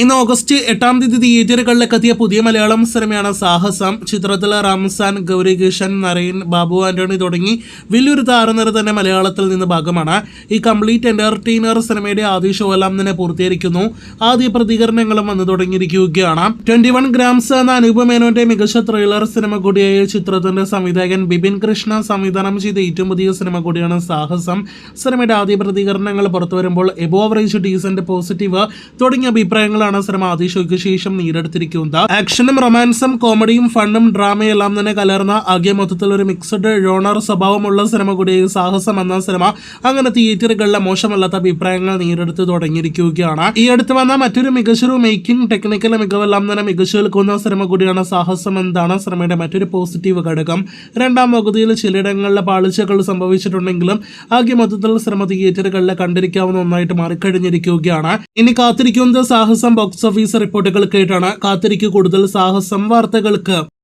ഇന്ന് ഓഗസ്റ്റ് 8 തിയേറ്ററുകളിലേക്ക് എത്തിയ പുതിയ മലയാളം സിനിമയാണ് സാഹസം. ചിത്രത്തിൽ റംസാൻ, ഗൗരി കിഷൻ, നരയൻ, ബാബു ആന്റണി തുടങ്ങി വലിയൊരു താരനിര തന്നെ മലയാളത്തിൽ നിന്ന് ഭാഗമാണ്. ഈ കംപ്ലീറ്റ് എന്റർടൈനർ സിനിമയുടെ ആദ്യ ഷോ എല്ലാം തന്നെ പൂർത്തീകരിക്കുന്നു. ആദ്യ പ്രതികരണങ്ങളും വന്നു തുടങ്ങിയിരിക്കുകയാണ്. 21 ഗ്രാംസ് എന്ന അനൂപ് മേനോന്റെ മികച്ച ത്രില്ലർ സിനിമ കൂടിയായ ചിത്രത്തിന്റെ സംവിധായകൻ ബിപിൻ കൃഷ്ണ സംവിധാനം ചെയ്ത ഏറ്റവും പുതിയ സിനിമ കൂടിയാണ് സാഹസം. സിനിമയുടെ ആദ്യ പ്രതികരണങ്ങൾ പുറത്തു വരുമ്പോൾ എബോ ആവറേജ്, ഡീസന്റ്, പോസിറ്റീവ് തുടങ്ങിയ അഭിപ്രായങ്ങൾ സിനിമ ആദ്യ ഷോയ്ക്ക് ശേഷം നേടിയെടുത്തിരിക്കുന്നത്. ആക്ഷനും റൊമാൻസും കോമഡിയും ഫണ്ണും ഡ്രാമയും എല്ലാം തന്നെ കലർന്ന ആകെ മൊത്തത്തിൽ ഒരു മിക്സഡ് ജോണർ സ്വഭാവമുള്ള സിനിമ കൂടിയ സാഹസം എന്ന സിനിമ അങ്ങനെ തിയേറ്ററുകളിലെ മോശമല്ലാത്ത അഭിപ്രായങ്ങൾ നേടിയെടുത്ത് തുടങ്ങിയിരിക്കുകയാണ്. ഈ അടുത്ത് വന്ന മറ്റൊരു മികച്ചൊരു മേക്കിംഗ്, ടെക്നിക്കൽ മികവെല്ലാം തന്നെ മികച്ചു നിൽക്കുന്ന സിനിമ കൂടിയാണ് സാഹസം എന്നതാണ് സിനിമയുടെ മറ്റൊരു പോസിറ്റീവ് ഘടകം. രണ്ടാം പകുതിയിൽ ചിലയിടങ്ങളിലെ പാളിച്ചകൾ സംഭവിച്ചിട്ടുണ്ടെങ്കിലും ആകെ മൊത്തത്തിൽ സിനിമ തിയേറ്ററുകളിലെ കണ്ടിരിക്കാവുന്ന ഒന്നായിട്ട് മാറിക്കഴിഞ്ഞിരിക്കുകയാണ്. ഇനി കാത്തിരിക്കുന്നത് സാഹസം ബോക്സ് ഓഫീസ് റിപ്പോർട്ടുകൾ കേട്ടാണ്. കാത്തിരിക്കു കൂടുതൽ സാഹസം വാർത്തകൾക്ക്.